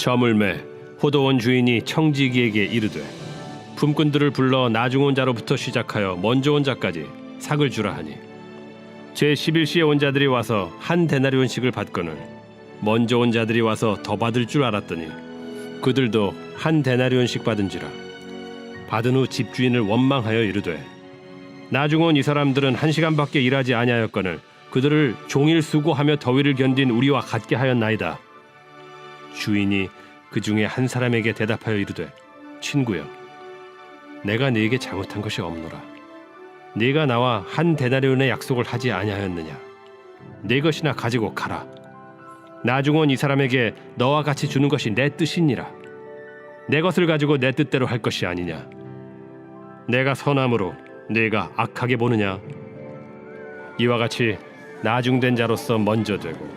저물매 호도원 주인이 청지기에게 이르되 품꾼들을 불러 나중 온 자로부터 시작하여 먼저 온 자까지 삭을 주라 하니 제11시에 온 자들이 와서 한 데나리온씩을 받거늘 먼저 온 자들이 와서 더 받을 줄 알았더니 그들도 한 데나리온씩 받은지라. 받은 후 집주인을 원망하여 이르되 나중 온 이 사람들은 1시간밖에 일하지 아니하였거늘 그들을 종일 수고하며 더위를 견딘 우리와 같게 하였나이다. 주인이 그 중에 한 사람에게 대답하여 이르되 친구여, 내가 네게 잘못한 것이 없노라. 네가 나와 한 데나리온의 약속을 하지 아니하였느냐? 네 것이나 가지고 가라. 나중 온 이 사람에게 너와 같이 주는 것이 내 뜻이니라. 내 것을 가지고 내 뜻대로 할 것이 아니냐? 내가 선함으로 네가 악하게 보느냐? 이와 같이 나중된 자로서 먼저 되고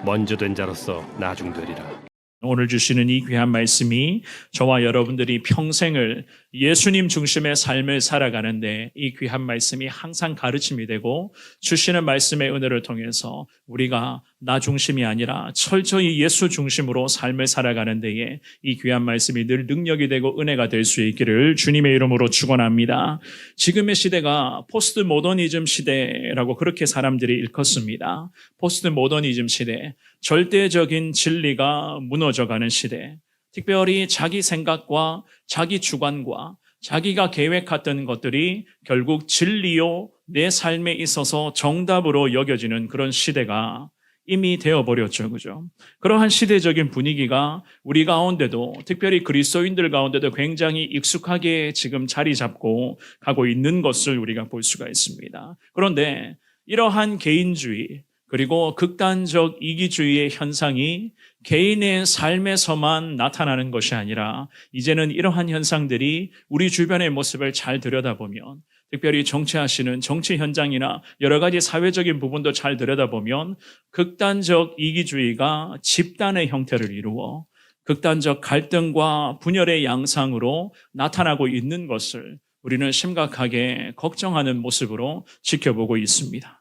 먼저 된 자로서 나중되리라. 오늘 주시는 이 귀한 말씀이 저와 여러분들이 평생을 예수님 중심의 삶을 살아가는데 이 귀한 말씀이 항상 가르침이 되고 주시는 말씀의 은혜를 통해서 우리가 나 중심이 아니라 철저히 예수 중심으로 삶을 살아가는 데에 이 귀한 말씀이 늘 능력이 되고 은혜가 될 수 있기를 주님의 이름으로 축원합니다. 지금의 시대가 포스트 모더니즘 시대라고 그렇게 사람들이 일컫습니다. 포스트 모더니즘 시대, 절대적인 진리가 무너져가는 시대, 특별히 자기 생각과 자기 주관과 자기가 계획했던 것들이 결국 진리요 내 삶에 있어서 정답으로 여겨지는 그런 시대가 이미 되어버렸죠. 그죠? 그러한 시대적인 분위기가 우리 가운데도 특별히 그리스도인들 가운데도 굉장히 익숙하게 지금 자리 잡고 가고 있는 것을 우리가 볼 수가 있습니다. 그런데 이러한 개인주의 그리고 극단적 이기주의의 현상이 개인의 삶에서만 나타나는 것이 아니라 이제는 이러한 현상들이 우리 주변의 모습을 잘 들여다보면 특별히 정치하시는 정치 현장이나 여러 가지 사회적인 부분도 잘 들여다보면 극단적 이기주의가 집단의 형태를 이루어 극단적 갈등과 분열의 양상으로 나타나고 있는 것을 우리는 심각하게 걱정하는 모습으로 지켜보고 있습니다.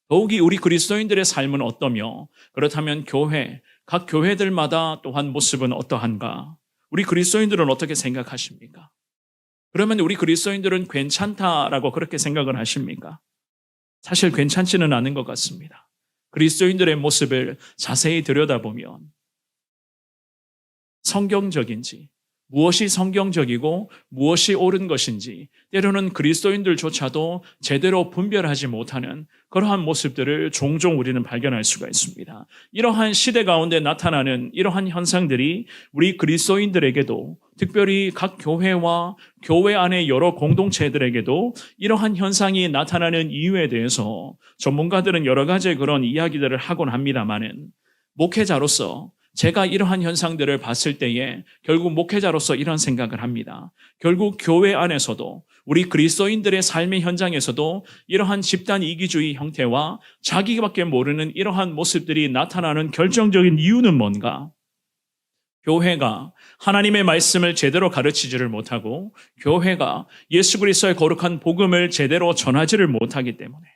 더욱이 우리 그리스도인들의 삶은 어떠며 그렇다면 각 교회들마다 또한 모습은 어떠한가? 우리 그리스도인들은 어떻게 생각하십니까? 그러면 우리 그리스도인들은 괜찮다라고 그렇게 생각을 하십니까? 사실 괜찮지는 않은 것 같습니다. 그리스도인들의 모습을 자세히 들여다보면 성경적인지 무엇이 성경적이고 무엇이 옳은 것인지 때로는 그리스도인들조차도 제대로 분별하지 못하는 그러한 모습들을 종종 우리는 발견할 수가 있습니다. 이러한 시대 가운데 나타나는 이러한 현상들이 우리 그리스도인들에게도 특별히 각 교회와 교회 안의 여러 공동체들에게도 이러한 현상이 나타나는 이유에 대해서 전문가들은 여러 가지 그런 이야기들을 하곤 합니다만은 목회자로서 제가 이러한 현상들을 봤을 때에 결국 목회자로서 이런 생각을 합니다. 결국 교회 안에서도 우리 그리스도인들의 삶의 현장에서도 이러한 집단 이기주의 형태와 자기밖에 모르는 이러한 모습들이 나타나는 결정적인 이유는 뭔가? 교회가 하나님의 말씀을 제대로 가르치지를 못하고 교회가 예수 그리스도의 거룩한 복음을 제대로 전하지를 못하기 때문에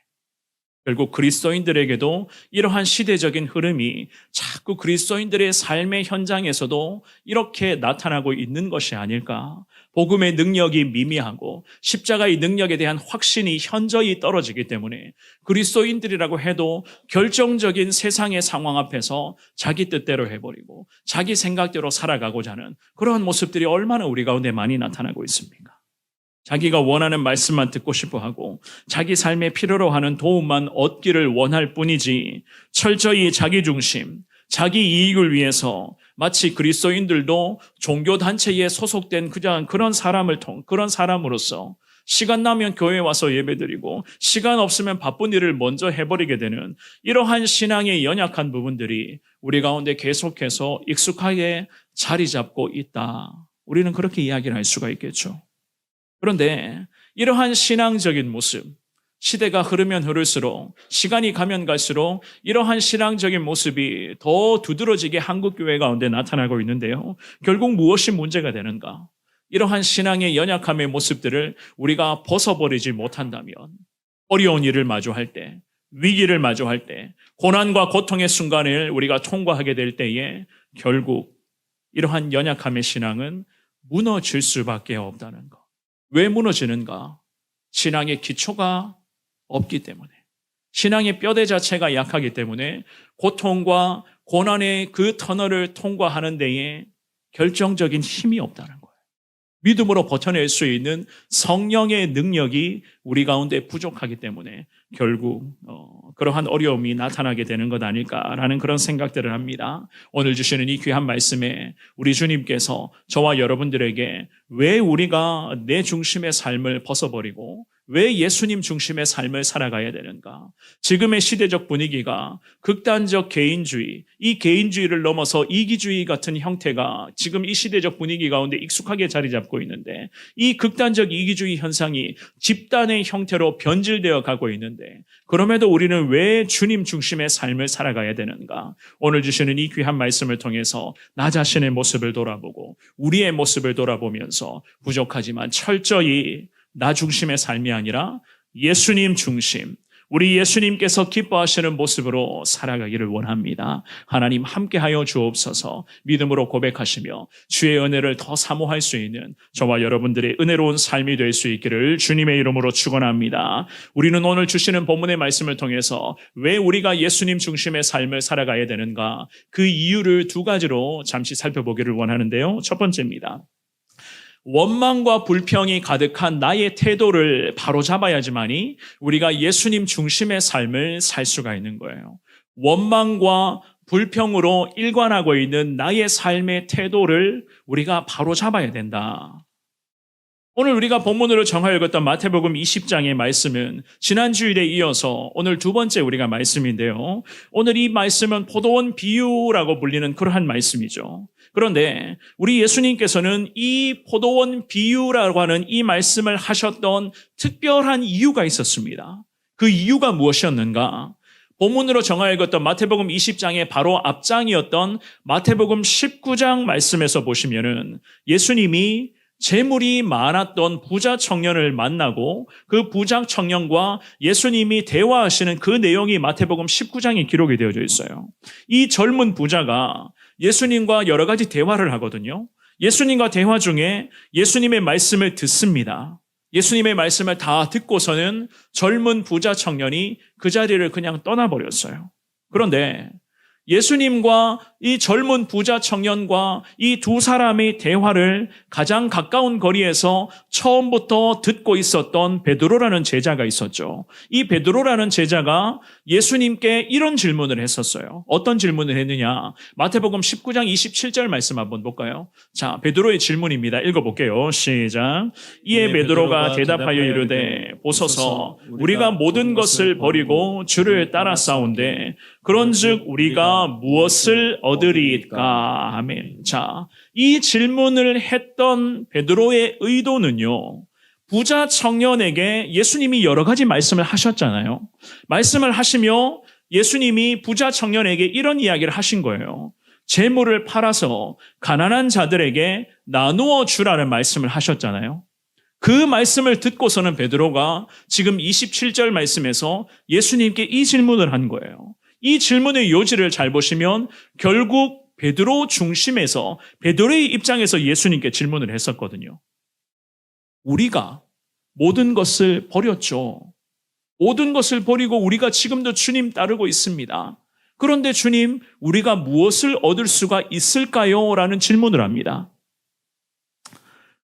결국 그리스도인들에게도 이러한 시대적인 흐름이 자꾸 그리스도인들의 삶의 현장에서도 이렇게 나타나고 있는 것이 아닐까. 복음의 능력이 미미하고 십자가의 능력에 대한 확신이 현저히 떨어지기 때문에 그리스도인들이라고 해도 결정적인 세상의 상황 앞에서 자기 뜻대로 해버리고 자기 생각대로 살아가고자 하는 그러한 모습들이 얼마나 우리 가운데 많이 나타나고 있습니까? 자기가 원하는 말씀만 듣고 싶어하고 자기 삶에 필요로 하는 도움만 얻기를 원할 뿐이지 철저히 자기 중심, 자기 이익을 위해서 마치 그리스도인들도 종교단체에 소속된 그런 사람으로서 시간 나면 교회에 와서 예배드리고 시간 없으면 바쁜 일을 먼저 해버리게 되는 이러한 신앙의 연약한 부분들이 우리 가운데 계속해서 익숙하게 자리 잡고 있다. 우리는 그렇게 이야기를 할 수가 있겠죠. 그런데 이러한 신앙적인 모습, 시대가 흐르면 흐를수록 시간이 가면 갈수록 이러한 신앙적인 모습이 더 두드러지게 한국교회 가운데 나타나고 있는데요. 결국 무엇이 문제가 되는가? 이러한 신앙의 연약함의 모습들을 우리가 벗어버리지 못한다면 어려운 일을 마주할 때, 위기를 마주할 때, 고난과 고통의 순간을 우리가 통과하게 될 때에 결국 이러한 연약함의 신앙은 무너질 수밖에 없다는 것. 왜 무너지는가? 신앙의 기초가 없기 때문에. 신앙의 뼈대 자체가 약하기 때문에 고통과 고난의 그 터널을 통과하는 데에 결정적인 힘이 없다는 거예요. 믿음으로 버텨낼 수 있는 성령의 능력이 우리 가운데 부족하기 때문에 결국 그러한 어려움이 나타나게 되는 것 아닐까라는 그런 생각들을 합니다. 오늘 주시는 이 귀한 말씀에 우리 주님께서 저와 여러분들에게 왜 우리가 내 중심의 삶을 벗어버리고 왜 예수님 중심의 삶을 살아가야 되는가? 지금의 시대적 분위기가 극단적 개인주의, 이 개인주의를 넘어서 이기주의 같은 형태가 지금 이 시대적 분위기 가운데 익숙하게 자리 잡고 있는데 이 극단적 이기주의 현상이 집단의 형태로 변질되어 가고 있는데 그럼에도 우리는 왜 주님 중심의 삶을 살아가야 되는가? 오늘 주시는 이 귀한 말씀을 통해서 나 자신의 모습을 돌아보고 우리의 모습을 돌아보면서 부족하지만 철저히 나 중심의 삶이 아니라 예수님 중심, 우리 예수님께서 기뻐하시는 모습으로 살아가기를 원합니다. 하나님 함께하여 주옵소서. 믿음으로 고백하시며 주의 은혜를 더 사모할 수 있는 저와 여러분들의 은혜로운 삶이 될 수 있기를 주님의 이름으로 축원합니다. 우리는 오늘 주시는 본문의 말씀을 통해서 왜 우리가 예수님 중심의 삶을 살아가야 되는가? 그 이유를 두 가지로 잠시 살펴보기를 원하는데요. 첫 번째입니다. 원망과 불평이 가득한 나의 태도를 바로잡아야지만이 우리가 예수님 중심의 삶을 살 수가 있는 거예요. 원망과 불평으로 일관하고 있는 나의 삶의 태도를 우리가 바로잡아야 된다. 오늘 우리가 본문으로 정하여 읽었던 마태복음 20장의 말씀은 지난 주일에 이어서 오늘 두 번째 우리가 말씀인데요. 오늘 이 말씀은 포도원 비유라고 불리는 그러한 말씀이죠. 그런데 우리 예수님께서는 이 포도원 비유라고 하는 이 말씀을 하셨던 특별한 이유가 있었습니다. 그 이유가 무엇이었는가? 본문으로 정하여 읽었던 마태복음 20장의 바로 앞장이었던 마태복음 19장 말씀에서 보시면은 예수님이 재물이 많았던 부자 청년을 만나고 그 부자 청년과 예수님이 대화하시는 그 내용이 마태복음 19장에 기록이 되어져 있어요. 이 젊은 부자가 예수님과 여러 가지 대화를 하거든요. 예수님과 대화 중에 예수님의 말씀을 듣습니다. 예수님의 말씀을 다 듣고서는 젊은 부자 청년이 그 자리를 그냥 떠나버렸어요. 그런데 예수님과 이 젊은 부자 청년과 이 두 사람의 대화를 가장 가까운 거리에서 처음부터 듣고 있었던 베드로라는 제자가 있었죠. 이 베드로라는 제자가 예수님께 이런 질문을 했었어요. 어떤 질문을 했느냐? 마태복음 19장 27절 말씀 한번 볼까요? 자, 베드로의 질문입니다. 읽어볼게요. 시작. 이에 베드로가 대답하여 이르되 보소서 우리가 모든 것을 버리고 주를 따라 싸운데 그런즉 우리가 무엇을 얻으리까? 아멘. 자, 이 질문을 했던 베드로의 의도는요. 부자 청년에게 예수님이 여러 가지 말씀을 하셨잖아요. 말씀을 하시며 예수님이 부자 청년에게 이런 이야기를 하신 거예요. 재물을 팔아서 가난한 자들에게 나누어 주라는 말씀을 하셨잖아요. 그 말씀을 듣고서는 베드로가 지금 27절 말씀에서 예수님께 이 질문을 한 거예요. 이 질문의 요지를 잘 보시면 결국 베드로 중심에서 베드로의 입장에서 예수님께 질문을 했었거든요. 우리가 모든 것을 버렸죠. 모든 것을 버리고 우리가 지금도 주님 따르고 있습니다. 그런데 주님, 우리가 무엇을 얻을 수가 있을까요? 라는 질문을 합니다.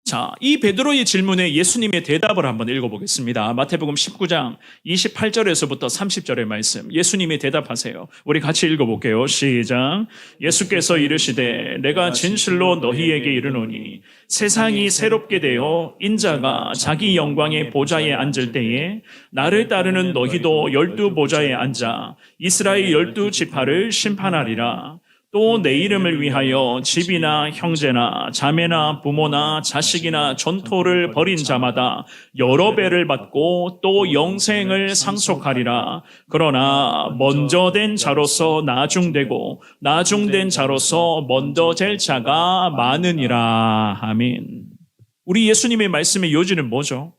자, 이 베드로의 질문에 예수님의 대답을 한번 읽어보겠습니다. 마태복음 19장 28절에서부터 30절의 말씀. 예수님이 대답하세요. 우리 같이 읽어볼게요. 시작. 예수께서 이르시되 내가 진실로 너희에게 이르노니 세상이 새롭게 되어 인자가 자기 영광의 보좌에 앉을 때에 나를 따르는 너희도 12 보좌에 앉아 이스라엘 12지파를 심판하리라. 또 내 이름을 위하여 집이나 형제나 자매나 부모나 자식이나 전토를 벌인 자마다 여러 배를 받고 또 영생을 상속하리라. 그러나 먼저 된 자로서 나중되고 나중된 자로서 먼저 될 자가 많으니라. 아멘. 우리 예수님의 말씀의 요지는 뭐죠?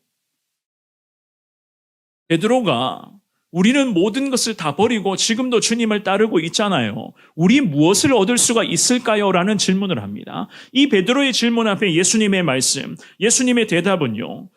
베드로가 우리는 모든 것을 다 버리고 지금도 주님을 따르고 있잖아요. 우리 무엇을 얻을 수가 있을까요? 라는 질문을 합니다. 이 베드로의 질문 앞에 예수님의 말씀, 예수님의 대답은요.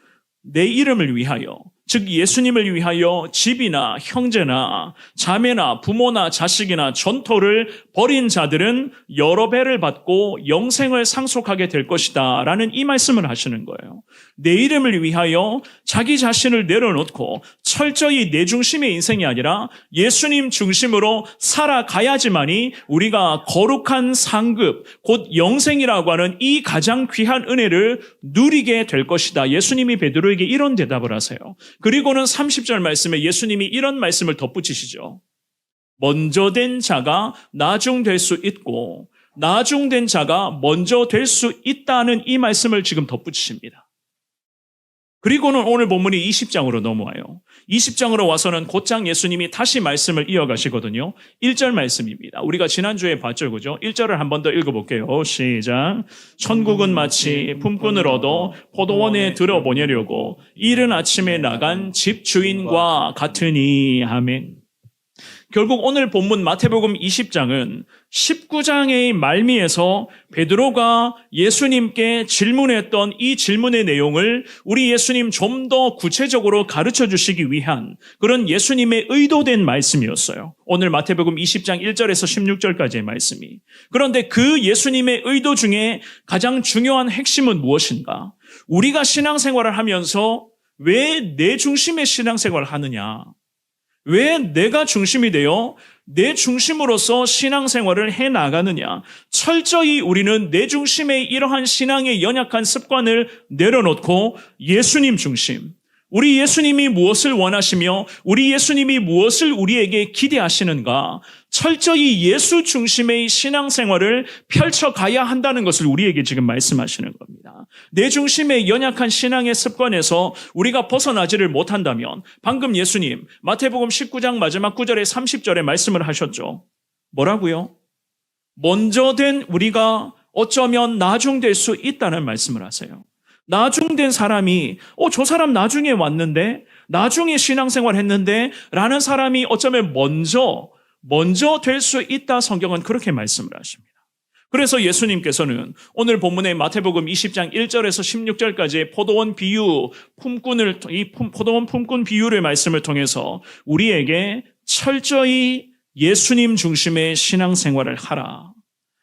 내 이름을 위하여, 즉 예수님을 위하여 집이나 형제나 자매나 부모나 자식이나 전토를 벌인 자들은 여러 배를 받고 영생을 상속하게 될 것이다 라는 이 말씀을 하시는 거예요. 내 이름을 위하여 자기 자신을 내려놓고 철저히 내 중심의 인생이 아니라 예수님 중심으로 살아가야지만이 우리가 거룩한 상급, 곧 영생이라고 하는 이 가장 귀한 은혜를 누리게 될 것이다. 예수님이 베드로에게 이런 대답을 하세요. 그리고는 30절 말씀에 예수님이 이런 말씀을 덧붙이시죠. 먼저 된 자가 나중 될 수 있고 나중 된 자가 먼저 될 수 있다는 이 말씀을 지금 덧붙이십니다. 그리고는 오늘 본문이 20장으로 넘어와요. 20장으로 와서는 곧장 예수님이 다시 말씀을 이어가시거든요. 1절 말씀입니다. 우리가 지난주에 봤죠, 그죠? 1절을 한 번 더 읽어볼게요. 시작. 천국은 마치 품꾼을 얻어 포도원에 들어보내려고 이른 아침에 나간 집주인과 같으니. 아멘. 결국 오늘 본문 마태복음 20장은 19장의 말미에서 베드로가 예수님께 질문했던 이 질문의 내용을 우리 예수님 좀 더 구체적으로 가르쳐 주시기 위한 그런 예수님의 의도된 말씀이었어요. 오늘 마태복음 20장 1절에서 16절까지의 말씀이. 그런데 그 예수님의 의도 중에 가장 중요한 핵심은 무엇인가? 우리가 신앙생활을 하면서 왜 내 중심의 신앙생활을 하느냐? 왜 내가 중심이 되어 내 중심으로서 신앙생활을 해나가느냐. 철저히 우리는 내 중심의 이러한 신앙의 연약한 습관을 내려놓고 예수님 중심, 우리 예수님이 무엇을 원하시며 우리 예수님이 무엇을 우리에게 기대하시는가, 철저히 예수 중심의 신앙생활을 펼쳐가야 한다는 것을 우리에게 지금 말씀하시는 겁니다. 내 중심의 연약한 신앙의 습관에서 우리가 벗어나지를 못한다면, 방금 예수님 마태복음 19장 마지막 9절에 30절에 말씀을 하셨죠. 뭐라고요? 먼저 된 우리가 어쩌면 나중 될 수 있다는 말씀을 하세요. 나중된 사람이 저 사람 나중에 왔는데, 나중에 신앙생활 했는데 라는 사람이 어쩌면 먼저 될 수 있다. 성경은 그렇게 말씀을 하십니다. 그래서 예수님께서는 오늘 본문의 마태복음 20장 1절에서 16절까지의 포도원 비유, 포도원 품꾼 비유의 말씀을 통해서 우리에게 철저히 예수님 중심의 신앙생활을 하라.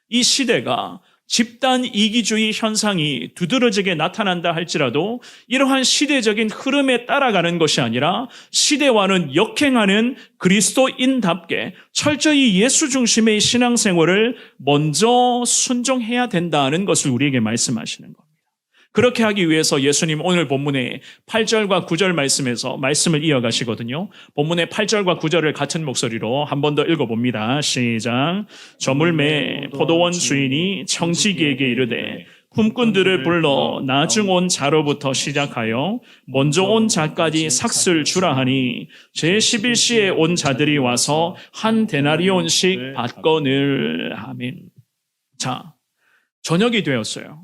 이 시대가 집단 이기주의 현상이 두드러지게 나타난다 할지라도 이러한 시대적인 흐름에 따라가는 것이 아니라 시대와는 역행하는 그리스도인답게 철저히 예수 중심의 신앙생활을 먼저 순종해야 된다는 것을 우리에게 말씀하시는 겁니다. 그렇게 하기 위해서 예수님 오늘 본문의 8절과 9절 말씀에서 말씀을 이어가시거든요. 본문의 8절과 9절을 같은 목소리로 한 번 더 읽어봅니다. 시작. 저물매 포도원 주인이 청지기에게 이르되 품꾼들을 불러 나중 온 자로부터 시작하여 먼저 온 자까지 삭슬 주라 하니 제11시에 온 자들이 와서 한 데나리온씩 받거늘. 아멘. 자, 저녁이 되었어요.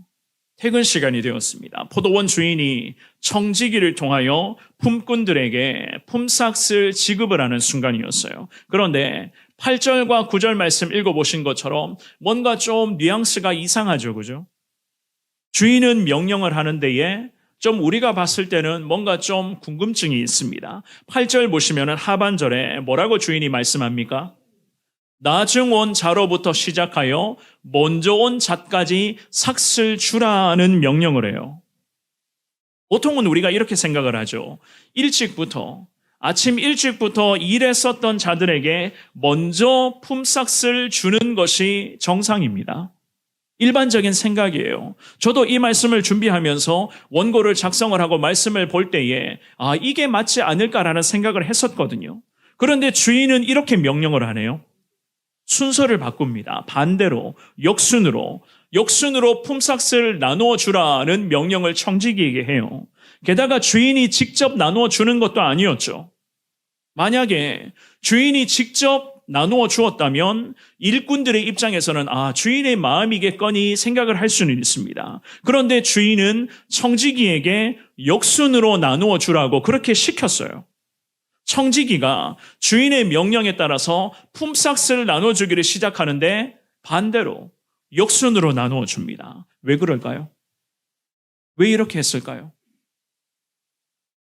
퇴근 시간이 되었습니다. 포도원 주인이 청지기를 통하여 품꾼들에게 품삯을 지급을 하는 순간이었어요. 그런데 8절과 9절 말씀 읽어보신 것처럼 뭔가 좀 뉘앙스가 이상하죠, 그죠? 주인은 명령을 하는 데에 좀 우리가 봤을 때는 뭔가 좀 궁금증이 있습니다. 8절 보시면 하반절에 뭐라고 주인이 말씀합니까? 나중 온 자로부터 시작하여 먼저 온 자까지 삭슬 주라는 명령을 해요. 보통은 우리가 이렇게 생각을 하죠. 아침 일찍부터 일했었던 자들에게 먼저 품삯을 주는 것이 정상입니다. 일반적인 생각이에요. 저도 이 말씀을 준비하면서 원고를 작성을 하고 말씀을 볼 때에 이게 맞지 않을까라는 생각을 했었거든요. 그런데 주인은 이렇게 명령을 하네요. 순서를 바꿉니다. 반대로 역순으로 품삯을 나누어 주라는 명령을 청지기에게 해요. 게다가 주인이 직접 나누어 주는 것도 아니었죠. 만약에 주인이 직접 나누어 주었다면 일꾼들의 입장에서는 주인의 마음이겠거니 생각을 할 수는 있습니다. 그런데 주인은 청지기에게 역순으로 나누어 주라고 그렇게 시켰어요. 청지기가 주인의 명령에 따라서 품삯을 나눠주기를 시작하는데 반대로 역순으로 나누어 줍니다. 왜 그럴까요? 왜 이렇게 했을까요?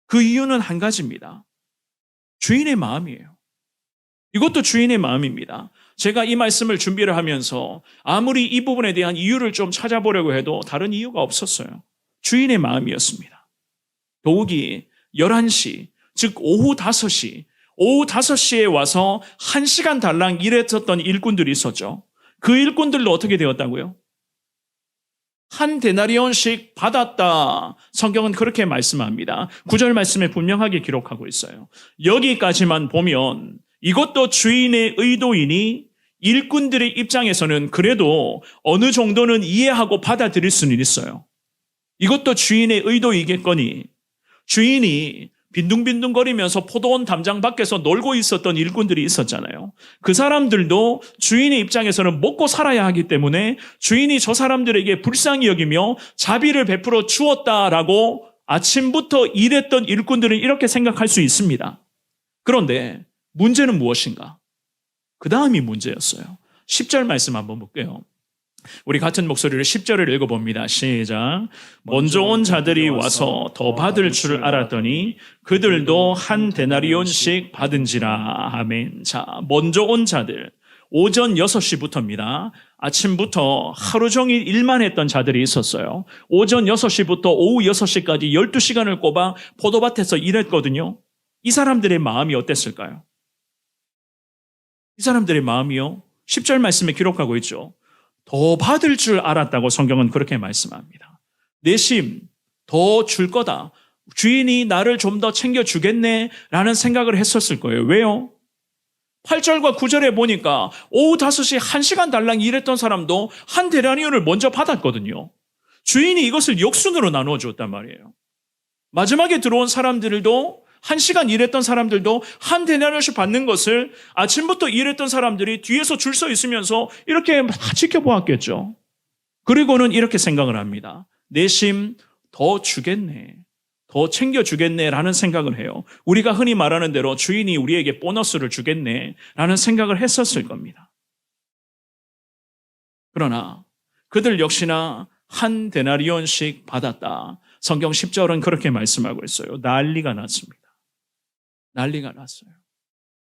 그 이유는 한 가지입니다. 주인의 마음이에요. 이것도 주인의 마음입니다. 제가 이 말씀을 준비를 하면서 아무리 이 부분에 대한 이유를 좀 찾아보려고 해도 다른 이유가 없었어요. 주인의 마음이었습니다. 더욱이 11시, 즉 오후 5시에 와서 1시간 달랑 일했었던 일꾼들이 있었죠. 그 일꾼들도 어떻게 되었다고요? 한 데나리온씩 받았다. 성경은 그렇게 말씀합니다. 9절 말씀에 분명하게 기록하고 있어요. 여기까지만 보면 이것도 주인의 의도이니 일꾼들의 입장에서는 그래도 어느 정도는 이해하고 받아들일 수는 있어요. 이것도 주인의 의도이겠거니 주인이 빈둥빈둥거리면서 포도원 담장 밖에서 놀고 있었던 일꾼들이 있었잖아요. 그 사람들도 주인의 입장에서는 먹고 살아야 하기 때문에 주인이 저 사람들에게 불쌍히 여기며 자비를 베풀어 주었다라고 아침부터 일했던 일꾼들은 이렇게 생각할 수 있습니다. 그런데 문제는 무엇인가? 그 다음이 문제였어요. 10절 말씀 한번 볼게요. 우리 같은 목소리를 10절을 읽어봅니다. 시작. 먼저 온 자들이 와서 더 받을 줄 알았더니 그들도 한 데나리온씩 받은지라. 아멘. 자, 먼저 온 자들. 오전 6시부터입니다. 아침부터 하루 종일 일만 했던 자들이 있었어요. 오전 6시부터 오후 6시까지 12시간을 꼽아 포도밭에서 일했거든요. 이 사람들의 마음이 어땠을까요? 이 사람들의 마음이요. 10절 말씀에 기록하고 있죠. 더 받을 줄 알았다고 성경은 그렇게 말씀합니다. 내심 더 줄 거다. 주인이 나를 좀 더 챙겨주겠네 라는 생각을 했었을 거예요. 왜요? 8절과 9절에 보니까 오후 5시 1시간 달랑 일했던 사람도 한 데나리온을 먼저 받았거든요. 주인이 이것을 역순으로 나누어 줬단 말이에요. 마지막에 들어온 사람들도 1시간 일했던 사람들도 한 데나리온씩 받는 것을 아침부터 일했던 사람들이 뒤에서 줄 서 있으면서 이렇게 막 지켜보았겠죠. 그리고는 이렇게 생각을 합니다. 내심 더 주겠네. 더 챙겨주겠네 라는 생각을 해요. 우리가 흔히 말하는 대로 주인이 우리에게 보너스를 주겠네 라는 생각을 했었을 겁니다. 그러나 그들 역시나 한 데나리온씩 받았다. 성경 10절은 그렇게 말씀하고 있어요. 난리가 났습니다. 난리가 났어요.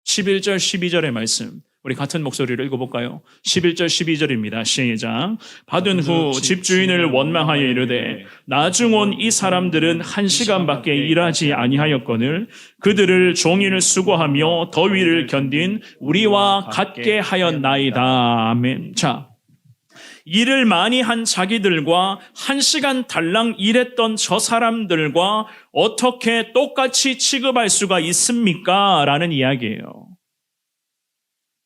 11절, 12절의 말씀. 우리 같은 목소리를 읽어볼까요? 11절, 12절입니다. 시작. 받은 후 집주인을 원망하여 이르되 나중 온 이 사람들은 1시간밖에 일하지 아니하였거늘 그들을 종일 수고하며 더위를 견딘 우리와 같게 하였나이다. 아멘. 자, 일을 많이 한 자기들과 1시간 달랑 일했던 저 사람들과 어떻게 똑같이 취급할 수가 있습니까? 라는 이야기예요.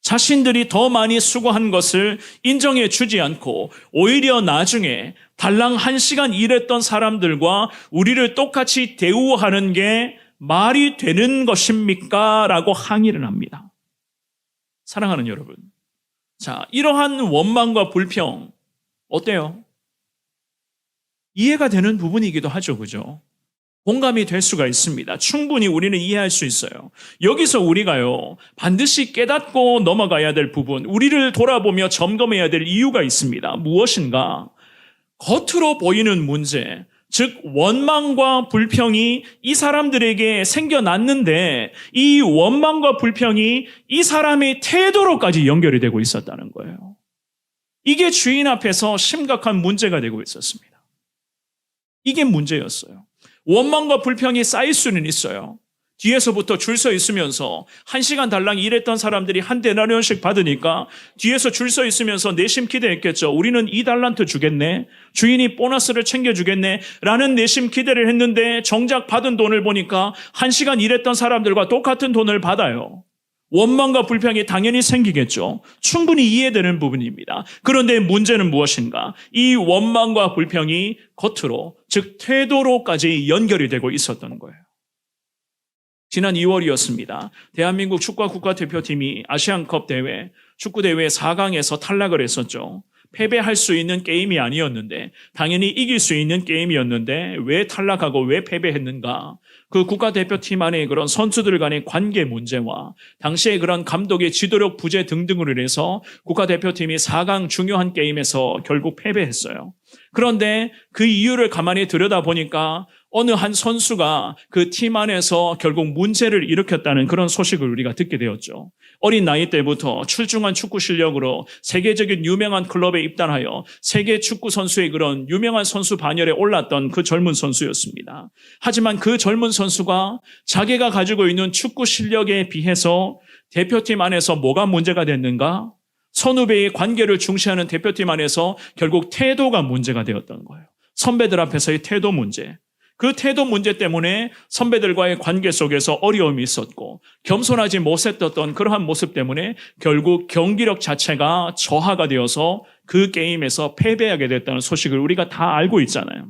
자신들이 더 많이 수고한 것을 인정해 주지 않고 오히려 나중에 달랑 1시간 일했던 사람들과 우리를 똑같이 대우하는 게 말이 되는 것입니까? 라고 항의를 합니다. 사랑하는 여러분. 자, 이러한 원망과 불평 어때요? 이해가 되는 부분이기도 하죠. 그죠? 공감이 될 수가 있습니다. 충분히 우리는 이해할 수 있어요. 여기서 우리가요, 반드시 깨닫고 넘어가야 될 부분, 우리를 돌아보며 점검해야 될 이유가 있습니다. 무엇인가? 겉으로 보이는 문제, 즉 원망과 불평이 이 사람들에게 생겨났는데 이 원망과 불평이 이 사람의 태도로까지 연결이 되고 있었다는 거예요. 이게 주인 앞에서 심각한 문제가 되고 있었습니다. 이게 문제였어요. 원망과 불평이 쌓일 수는 있어요. 뒤에서부터 줄 서 있으면서 1시간 달랑 일했던 사람들이 한 데나리온씩 받으니까 뒤에서 줄 서 있으면서 내심 기대했겠죠. 우리는 2달란트 주겠네. 주인이 보너스를 챙겨주겠네. 라는 내심 기대를 했는데 정작 받은 돈을 보니까 1시간 일했던 사람들과 똑같은 돈을 받아요. 원망과 불평이 당연히 생기겠죠. 충분히 이해되는 부분입니다. 그런데 문제는 무엇인가? 이 원망과 불평이 겉으로, 즉 태도로까지 연결이 되고 있었던 거예요. 지난 2월이었습니다. 대한민국 축구 국가대표팀이 아시안컵 대회, 축구대회 4강에서 탈락을 했었죠. 패배할 수 있는 게임이 아니었는데 당연히 이길 수 있는 게임이었는데 왜 탈락하고 왜 패배했는가? 그 국가대표팀 안에 그런 선수들 간의 관계 문제와 당시에 그런 감독의 지도력 부재 등등으로 인해서 국가대표팀이 4강 중요한 게임에서 결국 패배했어요. 그런데 그 이유를 가만히 들여다보니까 어느 한 선수가 그 팀 안에서 결국 문제를 일으켰다는 그런 소식을 우리가 듣게 되었죠. 어린 나이 때부터 출중한 축구 실력으로 세계적인 유명한 클럽에 입단하여 세계 축구 선수의 그런 유명한 선수 반열에 올랐던 그 젊은 선수였습니다. 하지만 그 젊은 선수가 자기가 가지고 있는 축구 실력에 비해서 대표팀 안에서 뭐가 문제가 됐는가? 선후배의 관계를 중시하는 대표팀 안에서 결국 태도가 문제가 되었던 거예요. 선배들 앞에서의 태도 문제. 그 태도 문제 때문에 선배들과의 관계 속에서 어려움이 있었고 겸손하지 못했던 그러한 모습 때문에 결국 경기력 자체가 저하가 되어서 그 게임에서 패배하게 됐다는 소식을 우리가 다 알고 있잖아요.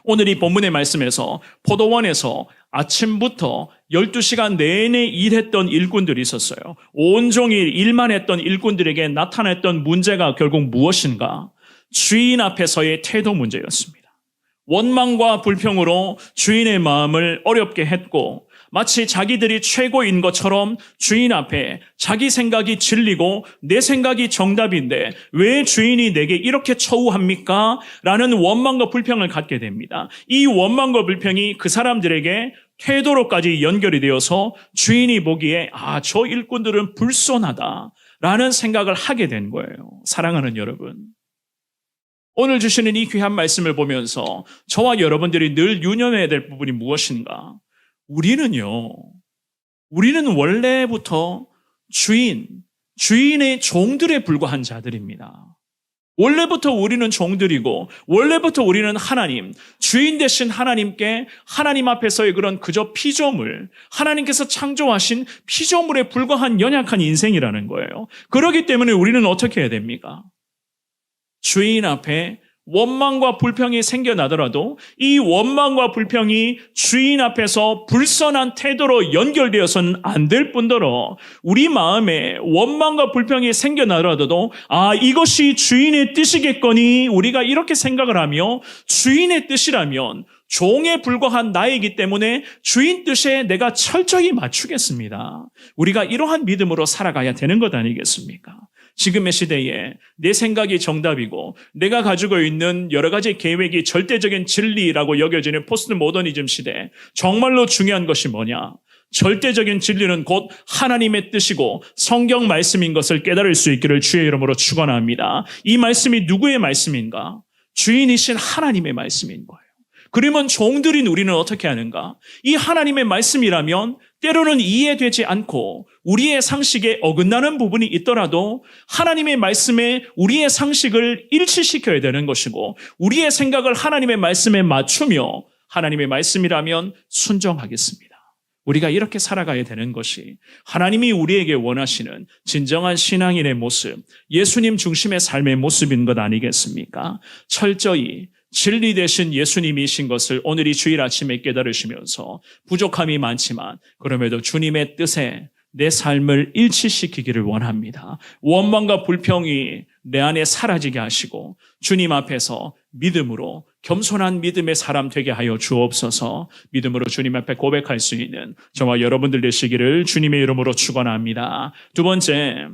오늘 이 본문의 말씀에서 포도원에서 아침부터 12시간 내내 일했던 일꾼들이 있었어요. 온종일 일만 했던 일꾼들에게 나타났던 문제가 결국 무엇인가? 주인 앞에서의 태도 문제였습니다. 원망과 불평으로 주인의 마음을 어렵게 했고 마치 자기들이 최고인 것처럼 주인 앞에 자기 생각이 진리고 내 생각이 정답인데 왜 주인이 내게 이렇게 처우합니까? 라는 원망과 불평을 갖게 됩니다. 이 원망과 불평이 그 사람들에게 태도로까지 연결이 되어서 주인이 보기에 저 일꾼들은 불손하다라는 생각을 하게 된 거예요. 사랑하는 여러분. 오늘 주시는 이 귀한 말씀을 보면서 저와 여러분들이 늘 유념해야 될 부분이 무엇인가? 우리는 원래부터 주인의 종들에 불과한 자들입니다. 원래부터 우리는 종들이고 원래부터 우리는 하나님, 주인 되신 하나님께 하나님 앞에서의 그런 그저 피조물, 하나님께서 창조하신 피조물에 불과한 연약한 인생이라는 거예요. 그렇기 때문에 우리는 어떻게 해야 됩니까? 주인 앞에 원망과 불평이 생겨나더라도 이 원망과 불평이 주인 앞에서 불선한 태도로 연결되어서는 안 될 뿐더러 우리 마음에 원망과 불평이 생겨나더라도 이것이 주인의 뜻이겠거니 우리가 이렇게 생각을 하며 주인의 뜻이라면 종에 불과한 나이기 때문에 주인 뜻에 내가 철저히 맞추겠습니다. 우리가 이러한 믿음으로 살아가야 되는 것 아니겠습니까? 지금의 시대에 내 생각이 정답이고 내가 가지고 있는 여러 가지 계획이 절대적인 진리라고 여겨지는 포스트 모더니즘 시대, 정말로 중요한 것이 뭐냐? 절대적인 진리는 곧 하나님의 뜻이고 성경 말씀인 것을 깨달을 수 있기를 주의 이름으로 축원합니다. 이 말씀이 누구의 말씀인가? 주인이신 하나님의 말씀인 거예요. 그러면 종들인 우리는 어떻게 하는가? 이 하나님의 말씀이라면 때로는 이해되지 않고 우리의 상식에 어긋나는 부분이 있더라도 하나님의 말씀에 우리의 상식을 일치시켜야 되는 것이고 우리의 생각을 하나님의 말씀에 맞추며 하나님의 말씀이라면 순종하겠습니다. 우리가 이렇게 살아가야 되는 것이 하나님이 우리에게 원하시는 진정한 신앙인의 모습, 예수님 중심의 삶의 모습인 것 아니겠습니까? 철저히 진리 되신 예수님이신 것을 오늘 이 주일 아침에 깨달으시면서 부족함이 많지만 그럼에도 주님의 뜻에 내 삶을 일치시키기를 원합니다. 원망과 불평이 내 안에 사라지게 하시고 주님 앞에서 믿음으로 겸손한 믿음의 사람 되게 하여 주옵소서. 믿음으로 주님 앞에 고백할 수 있는 저와 여러분들 되시기를 주님의 이름으로 축원합니다. 두 번째,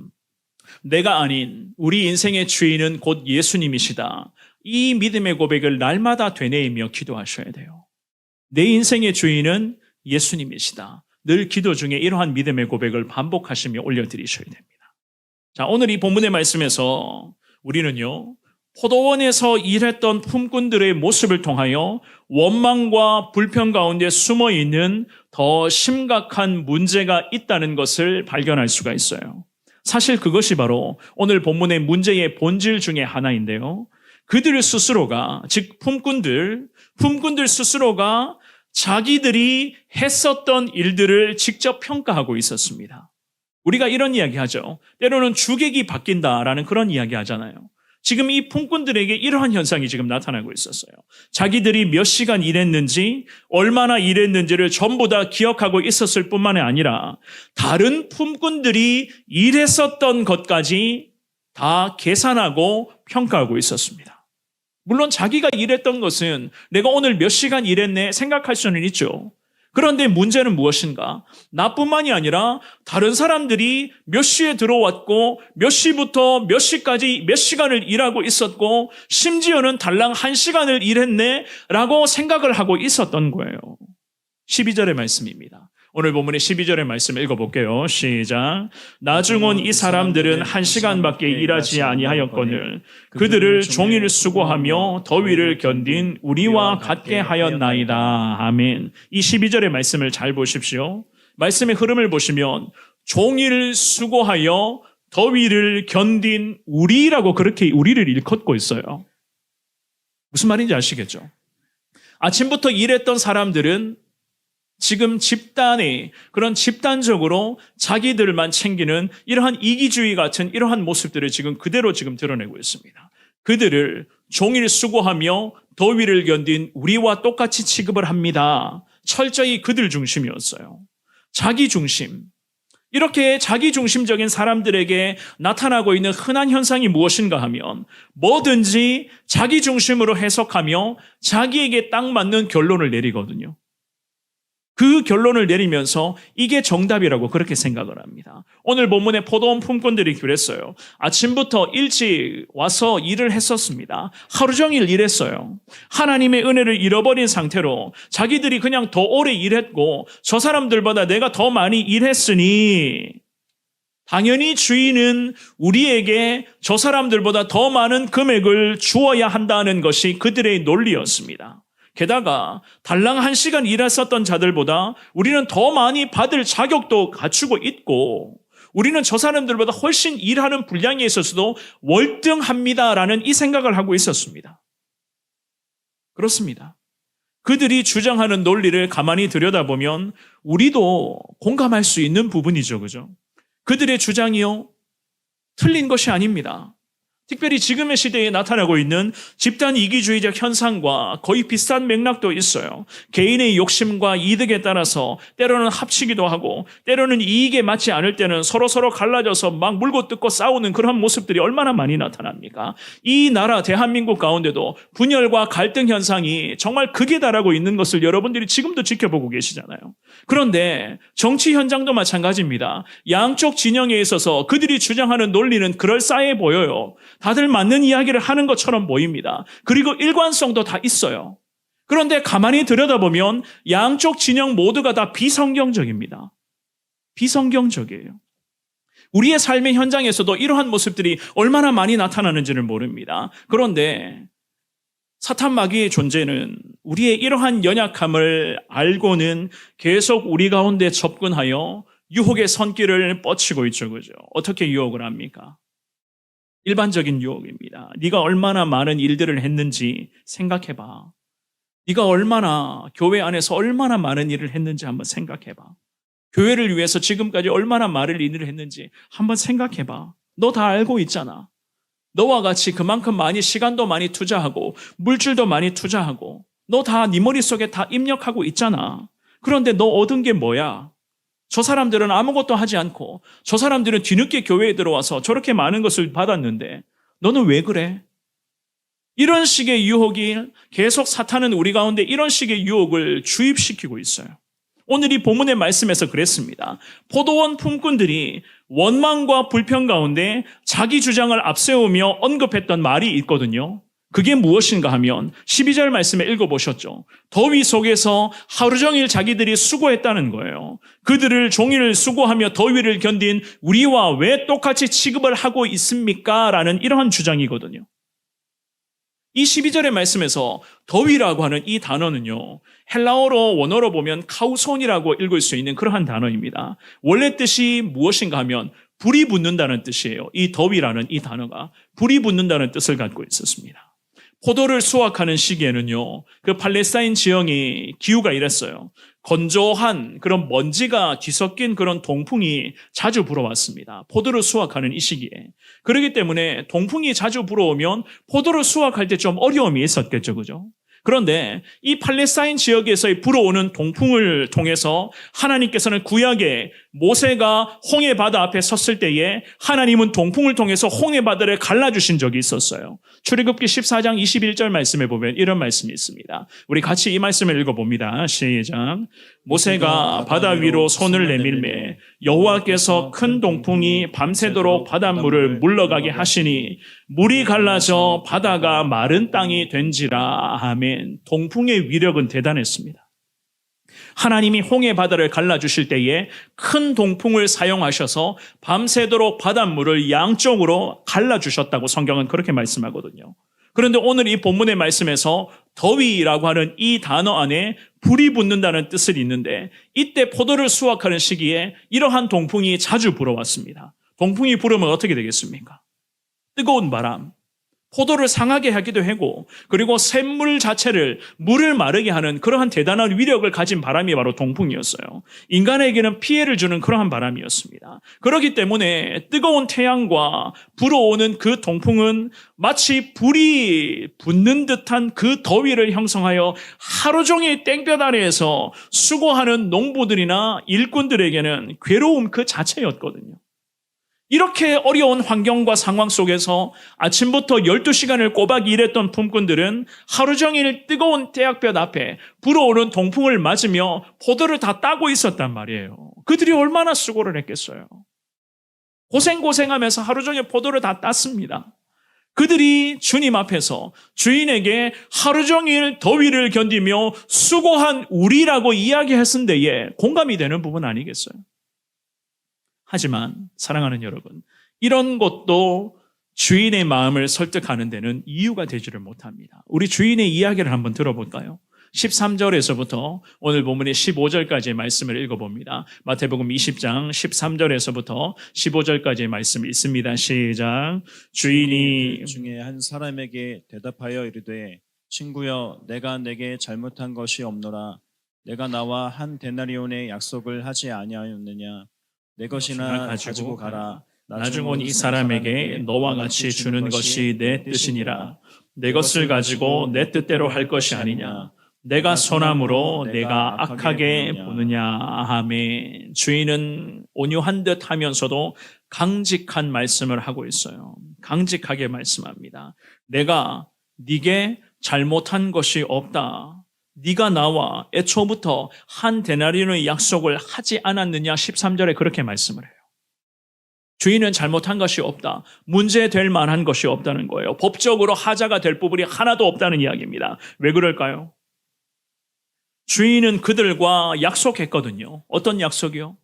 내가 아닌 우리 인생의 주인은 곧 예수님이시다. 이 믿음의 고백을 날마다 되뇌이며 기도하셔야 돼요. 내 인생의 주인은 예수님이시다. 늘 기도 중에 이러한 믿음의 고백을 반복하시며 올려드리셔야 됩니다. 자, 오늘 이 본문의 말씀에서 우리는요, 포도원에서 일했던 품꾼들의 모습을 통하여 원망과 불평 가운데 숨어있는 더 심각한 문제가 있다는 것을 발견할 수가 있어요. 사실 그것이 바로 오늘 본문의 문제의 본질 중에 하나인데요. 그들 스스로가, 즉 품꾼들 스스로가 자기들이 했었던 일들을 직접 평가하고 있었습니다. 우리가 이런 이야기 하죠. 때로는 주객이 바뀐다라는 그런 이야기 하잖아요. 지금 이 품꾼들에게 이러한 현상이 지금 나타나고 있었어요. 자기들이 몇 시간 일했는지, 얼마나 일했는지를 전부 다 기억하고 있었을 뿐만 아니라 다른 품꾼들이 일했었던 것까지 다 계산하고 평가하고 있었습니다. 물론 자기가 일했던 것은 내가 오늘 몇 시간 일했네 생각할 수는 있죠. 그런데 문제는 무엇인가? 나뿐만이 아니라 다른 사람들이 몇 시에 들어왔고 몇 시부터 몇 시까지 몇 시간을 일하고 있었고 심지어는 달랑 1시간을 일했네 라고 생각을 하고 있었던 거예요. 12절의 말씀입니다. 오늘 본문의 12절의 말씀 읽어볼게요. 시작. 나중 온 이 사람들은 1시간밖에 일하지 아니하였거늘 그들을 종일 수고하며 더위를 견딘 우리와 같게 하였나이다. 아멘. 이 12절의 말씀을 잘 보십시오. 말씀의 흐름을 보시면 종일 수고하여 더위를 견딘 우리라고 그렇게 우리를 일컫고 있어요. 무슨 말인지 아시겠죠? 아침부터 일했던 사람들은 지금 집단의 그런 집단적으로 자기들만 챙기는 이러한 이기주의 같은 이러한 모습들을 지금 그대로 지금 드러내고 있습니다. 그들을 종일 수고하며 더위를 견딘 우리와 똑같이 취급을 합니다. 철저히 그들 중심이었어요. 자기 중심. 이렇게 자기 중심적인 사람들에게 나타나고 있는 흔한 현상이 무엇인가 하면 뭐든지 자기 중심으로 해석하며 자기에게 딱 맞는 결론을 내리거든요. 그 결론을 내리면서 이게 정답이라고 그렇게 생각을 합니다. 오늘 본문의 포도원 품꾼들이 그랬어요. 아침부터 일찍 와서 일을 했었습니다. 하루 종일 일했어요. 하나님의 은혜를 잃어버린 상태로 자기들이 그냥 더 오래 일했고 저 사람들보다 내가 더 많이 일했으니 당연히 주인은 우리에게 저 사람들보다 더 많은 금액을 주어야 한다는 것이 그들의 논리였습니다. 게다가 달랑 1시간 일했었던 자들보다 우리는 더 많이 받을 자격도 갖추고 있고 우리는 저 사람들보다 훨씬 일하는 분량에 있어서도 월등합니다라는 이 생각을 하고 있었습니다. 그렇습니다. 그들이 주장하는 논리를 가만히 들여다보면 우리도 공감할 수 있는 부분이죠. 그죠? 그들의 주장이요. 틀린 것이 아닙니다. 특별히 지금의 시대에 나타나고 있는 집단 이기주의적 현상과 거의 비슷한 맥락도 있어요. 개인의 욕심과 이득에 따라서 때로는 합치기도 하고 때로는 이익에 맞지 않을 때는 서로 갈라져서 막 물고 뜯고 싸우는 그런 모습들이 얼마나 많이 나타납니까? 이 나라 대한민국 가운데도 분열과 갈등 현상이 정말 극에 달하고 있는 것을 여러분들이 지금도 지켜보고 계시잖아요. 그런데 정치 현장도 마찬가지입니다. 양쪽 진영에 있어서 그들이 주장하는 논리는 그럴싸해 보여요. 다들 맞는 이야기를 하는 것처럼 보입니다. 그리고 일관성도 다 있어요. 그런데 가만히 들여다보면 양쪽 진영 모두가 다 비성경적입니다. 비성경적이에요. 우리의 삶의 현장에서도 이러한 모습들이 얼마나 많이 나타나는지를 모릅니다. 그런데 사탄 마귀의 존재는 우리의 이러한 연약함을 알고는 계속 우리 가운데 접근하여 유혹의 손길을 뻗치고 있죠. 그죠? 어떻게 유혹을 합니까? 일반적인 유혹입니다. 네가 얼마나 많은 일들을 했는지 생각해봐. 네가 얼마나 교회 안에서 얼마나 많은 일을 했는지 한번 생각해봐. 교회를 위해서 지금까지 얼마나 많은 일을 했는지 한번 생각해봐. 너 다 알고 있잖아. 너와 같이 그만큼 많이 시간도 많이 투자하고 물질도 많이 투자하고 너 다 네 머릿속에 다 입력하고 있잖아. 그런데 너 얻은 게 뭐야? 저 사람들은 아무것도 하지 않고 저 사람들은 뒤늦게 교회에 들어와서 저렇게 많은 것을 받았는데 너는 왜 그래? 이런 식의 유혹이 계속 사탄은 우리 가운데 이런 식의 유혹을 주입시키고 있어요. 오늘 이 본문의 말씀에서 그랬습니다. 포도원 품꾼들이 원망과 불평 가운데 자기 주장을 앞세우며 언급했던 말이 있거든요. 그게 무엇인가 하면 12절 말씀에 읽어보셨죠. 더위 속에서 하루 종일 자기들이 수고했다는 거예요. 그들을 종일 수고하며 더위를 견딘 우리와 왜 똑같이 취급을 하고 있습니까? 라는 이러한 주장이거든요. 이 12절의 말씀에서 더위라고 하는 이 단어는요. 헬라어로 원어로 보면 카우손이라고 읽을 수 있는 그러한 단어입니다. 원래 뜻이 무엇인가 하면 불이 붙는다는 뜻이에요. 이 더위라는 이 단어가 불이 붙는다는 뜻을 갖고 있었습니다. 포도를 수확하는 시기에는요, 그 팔레스타인 지형이 기후가 이랬어요. 건조한 그런 먼지가 뒤섞인 그런 동풍이 자주 불어왔습니다. 포도를 수확하는 이 시기에. 그렇기 때문에 동풍이 자주 불어오면 포도를 수확할 때 좀 어려움이 있었겠죠, 그죠? 그런데 이 팔레스타인 지역에서의 불어오는 동풍을 통해서 하나님께서는 구약에 모세가 홍해 바다 앞에 섰을 때에 하나님은 동풍을 통해서 홍해 바다를 갈라주신 적이 있었어요. 출애굽기 14장 21절 말씀에 보면 이런 말씀이 있습니다. 우리 같이 이 말씀을 읽어봅니다. 시작. 모세가 바다 위로 손을 내밀매 여호와께서 큰 동풍이 밤새도록 바닷물을 물러가게 하시니 물이 갈라져 바다가 마른 땅이 된지라. 아멘. 동풍의 위력은 대단했습니다. 하나님이 홍해 바다를 갈라주실 때에 큰 동풍을 사용하셔서 밤새도록 바닷물을 양쪽으로 갈라주셨다고 성경은 그렇게 말씀하거든요. 그런데 오늘 이 본문의 말씀에서 더위라고 하는 이 단어 안에 불이 붙는다는 뜻을 있는데, 이때 포도를 수확하는 시기에 이러한 동풍이 자주 불어왔습니다. 동풍이 불으면 어떻게 되겠습니까? 뜨거운 바람, 포도를 상하게 하기도 하고, 그리고 샘물 자체를 물을 마르게 하는 그러한 대단한 위력을 가진 바람이 바로 동풍이었어요. 인간에게는 피해를 주는 그러한 바람이었습니다. 그렇기 때문에 뜨거운 태양과 불어오는 그 동풍은 마치 불이 붙는 듯한 그 더위를 형성하여 하루 종일 땡볕 아래에서 수고하는 농부들이나 일꾼들에게는 괴로움 그 자체였거든요. 이렇게 어려운 환경과 상황 속에서 아침부터 12시간을 꼬박 일했던 품꾼들은 하루 종일 뜨거운 태양볕 앞에 불어오는 동풍을 맞으며 포도를 다 따고 있었단 말이에요. 그들이 얼마나 수고를 했겠어요. 고생하면서 하루 종일 포도를 다 땄습니다. 그들이 주님 앞에서 주인에게 하루 종일 더위를 견디며 수고한 우리라고 이야기했을 때에 공감이 되는 부분 아니겠어요? 하지만 사랑하는 여러분, 이런 것도 주인의 마음을 설득하는 데는 이유가 되지를 못합니다. 우리 주인의 이야기를 한번 들어볼까요? 13절에서부터 오늘 본문의 15절까지의 말씀을 읽어봅니다. 마태복음 20장 13절에서부터 15절까지의 말씀이 있습니다. 시작. 주인이 중에 한 사람에게 대답하여 이르되 친구여 내가 내게 잘못한 것이 없노라. 내가 나와 한 데나리온의 약속을 하지 아니하였느냐. 내 것이나 가지고 가라. 나중 온 이 사람에게 너와 같이 주는 것이 내 뜻이니라. 내 것을 가지고 내 뜻대로 할 것이 아니냐. 내가 선함으로 내가 악하게 보느냐. 아멘. 주인은 온유한 듯 하면서도 강직한 말씀을 하고 있어요. 강직하게 말씀합니다. 내가 네게 잘못한 것이 없다. 네가 나와 애초부터 한 데나리온의 약속을 하지 않았느냐. 13절에 그렇게 말씀을 해요. 주인은 잘못한 것이 없다. 문제될 만한 것이 없다는 거예요. 법적으로 하자가 될 부분이 하나도 없다는 이야기입니다. 왜 그럴까요? 주인은 그들과 약속했거든요. 어떤 약속이요?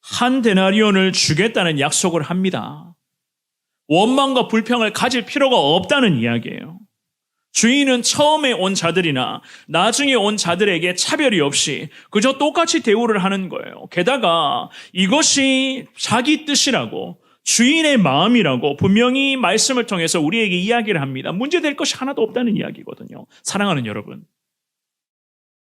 한 데나리온을 주겠다는 약속을 합니다. 원망과 불평을 가질 필요가 없다는 이야기예요. 주인은 처음에 온 자들이나 나중에 온 자들에게 차별이 없이 그저 똑같이 대우를 하는 거예요. 게다가 이것이 자기 뜻이라고 주인의 마음이라고 분명히 말씀을 통해서 우리에게 이야기를 합니다. 문제될 것이 하나도 없다는 이야기거든요. 사랑하는 여러분,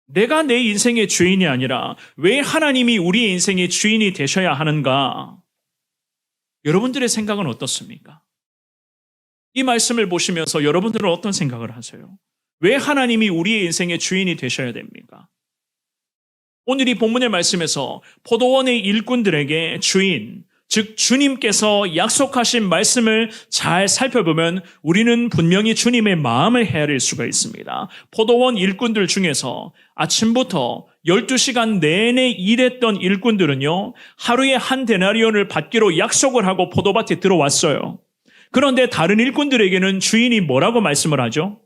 내가 내 인생의 주인이 아니라 왜 하나님이 우리의 인생의 주인이 되셔야 하는가? 여러분들의 생각은 어떻습니까? 이 말씀을 보시면서 여러분들은 어떤 생각을 하세요? 왜 하나님이 우리의 인생의 주인이 되셔야 됩니까? 오늘 이 본문의 말씀에서 포도원의 일꾼들에게 주인, 즉 주님께서 약속하신 말씀을 잘 살펴보면 우리는 분명히 주님의 마음을 헤아릴 수가 있습니다. 포도원 일꾼들 중에서 아침부터 12시간 내내 일했던 일꾼들은요, 하루에 한 데나리온을 받기로 약속을 하고 포도밭에 들어왔어요. 그런데 다른 일꾼들에게는 주인이 뭐라고 말씀을 하죠?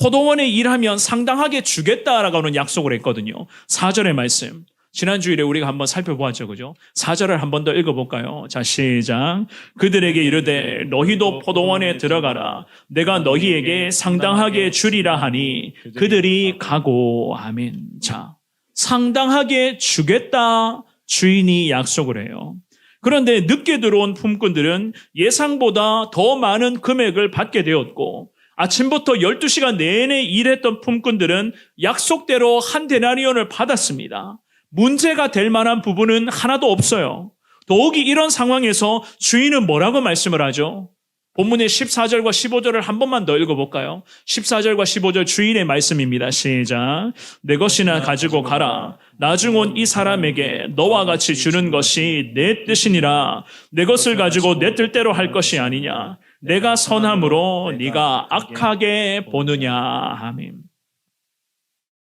포도원에 일하면 상당하게 주겠다라고 하는 약속을 했거든요. 4절의 말씀. 지난 주일에 우리가 한번 살펴보았죠. 그죠? 4절을 한 번 더 읽어볼까요? 자, 시작. 그들에게 이르되 너희도 포도원에 들어가라. 내가 너희에게 상당하게 주리라 하니 그들이 가고. 아멘. 자, 상당하게 주겠다 주인이 약속을 해요. 그런데 늦게 들어온 품꾼들은 예상보다 더 많은 금액을 받게 되었고, 아침부터 12시간 내내 일했던 품꾼들은 약속대로 한 데나리온을 받았습니다. 문제가 될 만한 부분은 하나도 없어요. 더욱이 이런 상황에서 주인은 뭐라고 말씀을 하죠? 본문의 14절과 15절을 한 번만 더 읽어볼까요? 14절과 15절 주인의 말씀입니다. 시작. 내 것이나 가지고 가라. 나중 온 이 사람에게 너와 같이 주는 것이 내 뜻이니라. 내 것을 가지고 내 뜻대로 할 것이 아니냐. 내가 선함으로 네가 악하게 보느냐. 아멘.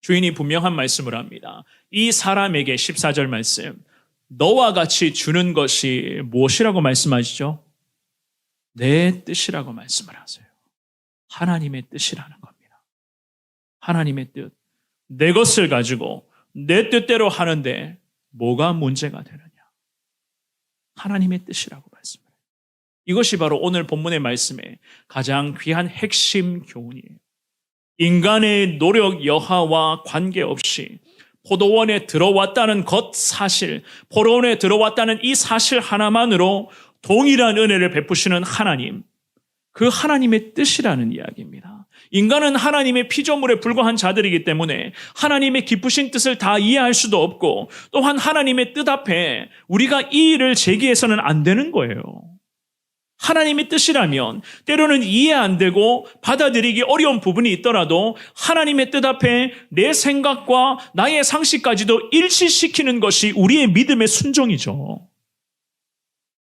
주인이 분명한 말씀을 합니다. 이 사람에게 14절 말씀, 너와 같이 주는 것이 무엇이라고 말씀하시죠? 내 뜻이라고 말씀을 하세요. 하나님의 뜻이라는 겁니다. 하나님의 뜻. 내 것을 가지고 내 뜻대로 하는데 뭐가 문제가 되느냐? 하나님의 뜻이라고 말씀해요. 이것이 바로 오늘 본문의 말씀의 가장 귀한 핵심 교훈이에요. 인간의 노력 여하와 관계없이 포도원에 들어왔다는 것 사실, 포도원에 들어왔다는 이 사실 하나만으로 동일한 은혜를 베푸시는 하나님, 그 하나님의 뜻이라는 이야기입니다. 인간은 하나님의 피조물에 불과한 자들이기 때문에 하나님의 기쁘신 뜻을 다 이해할 수도 없고, 또한 하나님의 뜻 앞에 우리가 이 일을 제기해서는 안 되는 거예요. 하나님의 뜻이라면 때로는 이해 안 되고 받아들이기 어려운 부분이 있더라도 하나님의 뜻 앞에 내 생각과 나의 상식까지도 일치시키는 것이 우리의 믿음의 순종이죠.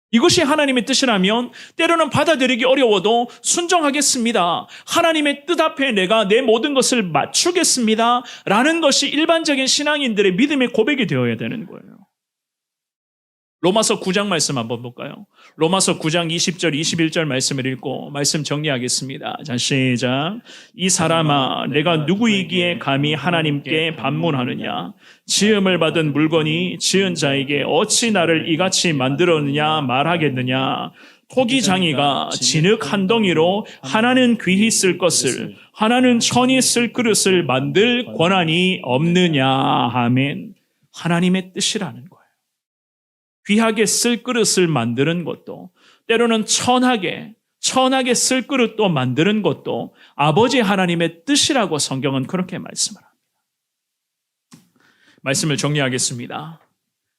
이것이 하나님의 뜻이라면 때로는 받아들이기 어려워도 순종하겠습니다. 하나님의 뜻 앞에 내가 내 모든 것을 맞추겠습니다. 라는 것이 일반적인 신앙인들의 믿음의 고백이 되어야 되는 거예요. 로마서 9장 말씀 한번 볼까요? 로마서 9장 20절, 21절 말씀을 읽고 말씀 정리하겠습니다. 자, 시작. 이 사람아, 내가 누구이기에 감히 하나님께 반문하느냐? 지음을 받은 물건이 지은 자에게 어찌 나를 이같이 만들었느냐 말하겠느냐? 토기장이가 진흙 한 덩이로 하나는 귀히 쓸 것을, 하나는 천히 쓸 그릇을 만들 권한이 없느냐? 아멘. 하나님의 뜻이라는 거예요. 귀하게 쓸 그릇을 만드는 것도, 때로는 천하게 쓸 그릇도 만드는 것도 아버지 하나님의 뜻이라고 성경은 그렇게 말씀을 합니다. 말씀을 정리하겠습니다.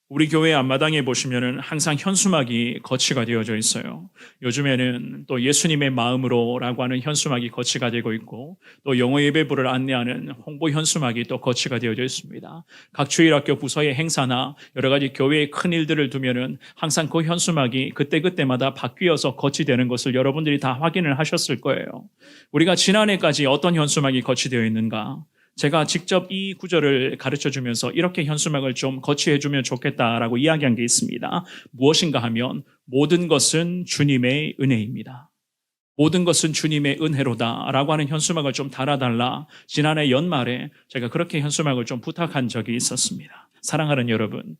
우리 교회 앞마당에 보시면은 항상 현수막이 거치가 되어져 있어요. 요즘에는 또 예수님의 마음으로라고 하는 현수막이 거치가 되고 있고, 또 영어 예배부를 안내하는 홍보 현수막이 또 거치가 되어져 있습니다. 각 주일학교 부서의 행사나 여러 가지 교회의 큰 일들을 두면은 항상 그 현수막이 그때그때마다 바뀌어서 거치되는 것을 여러분들이 다 확인을 하셨을 거예요. 우리가 지난해까지 어떤 현수막이 거치되어 있는가? 제가 직접 이 구절을 가르쳐주면서 이렇게 현수막을 좀 거치해주면 좋겠다라고 이야기한 게 있습니다. 무엇인가 하면 모든 것은 주님의 은혜입니다. 모든 것은 주님의 은혜로다라고 하는 현수막을 좀 달아달라. 지난해 연말에 제가 그렇게 현수막을 좀 부탁한 적이 있었습니다. 사랑하는 여러분,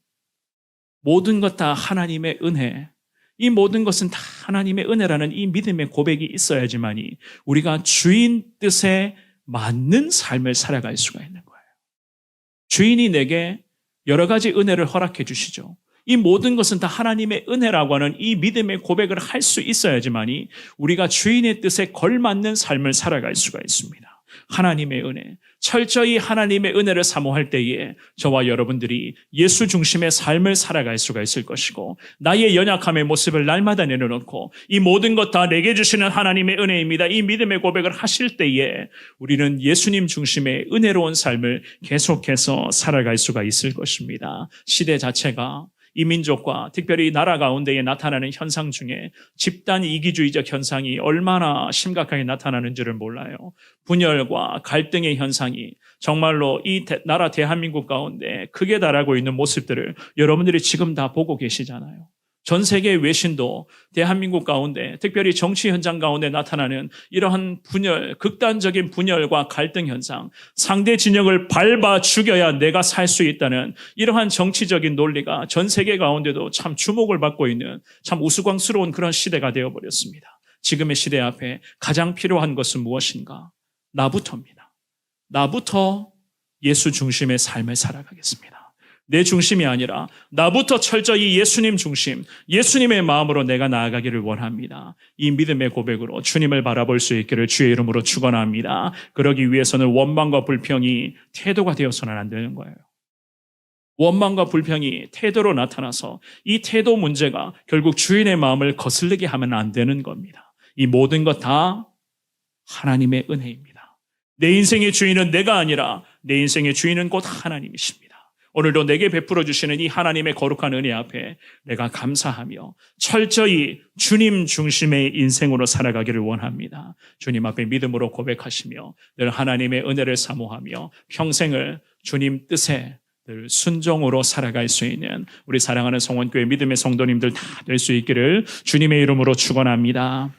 모든 것 다 하나님의 은혜, 이 모든 것은 다 하나님의 은혜라는 이 믿음의 고백이 있어야지만이 우리가 주인 뜻에 맞는 삶을 살아갈 수가 있는 거예요. 주인이 내게 여러 가지 은혜를 허락해 주시죠. 이 모든 것은 다 하나님의 은혜라고 하는 이 믿음의 고백을 할 수 있어야지만이 우리가 주인의 뜻에 걸맞는 삶을 살아갈 수가 있습니다. 하나님의 은혜, 철저히 하나님의 은혜를 사모할 때에 저와 여러분들이 예수 중심의 삶을 살아갈 수가 있을 것이고, 나의 연약함의 모습을 날마다 내려놓고 이 모든 것 다 내게 주시는 하나님의 은혜입니다, 이 믿음의 고백을 하실 때에 우리는 예수님 중심의 은혜로운 삶을 계속해서 살아갈 수가 있을 것입니다. 시대 자체가 이 민족과 특별히 나라 가운데에 나타나는 현상 중에 집단 이기주의적 현상이 얼마나 심각하게 나타나는지를 몰라요. 분열과 갈등의 현상이 정말로 이 나라 대한민국 가운데 크게 달하고 있는 모습들을 여러분들이 지금 다 보고 계시잖아요. 전 세계 외신도 대한민국 가운데 특별히 정치 현장 가운데 나타나는 이러한 분열, 극단적인 분열과 갈등 현상, 상대 진영을 밟아 죽여야 내가 살 수 있다는 이러한 정치적인 논리가 전 세계 가운데도 참 주목을 받고 있는 참 우스꽝스러운 그런 시대가 되어버렸습니다. 지금의 시대 앞에 가장 필요한 것은 무엇인가? 나부터입니다. 나부터 예수 중심의 삶을 살아가겠습니다. 내 중심이 아니라 나부터 철저히 예수님 중심, 예수님의 마음으로 내가 나아가기를 원합니다. 이 믿음의 고백으로 주님을 바라볼 수 있기를 주의 이름으로 축원합니다. 그러기 위해서는 원망과 불평이 태도가 되어서는 안 되는 거예요. 원망과 불평이 태도로 나타나서 이 태도 문제가 결국 주인의 마음을 거슬리게 하면 안 되는 겁니다. 이 모든 것 다 하나님의 은혜입니다. 내 인생의 주인은 내가 아니라 내 인생의 주인은 곧 하나님이십니다. 오늘도 내게 베풀어 주시는 이 하나님의 거룩한 은혜 앞에 내가 감사하며 철저히 주님 중심의 인생으로 살아가기를 원합니다. 주님 앞에 믿음으로 고백하시며 늘 하나님의 은혜를 사모하며 평생을 주님 뜻에 늘 순종으로 살아갈 수 있는 우리 사랑하는 성원교회 믿음의 성도님들 다 될 수 있기를 주님의 이름으로 축원합니다.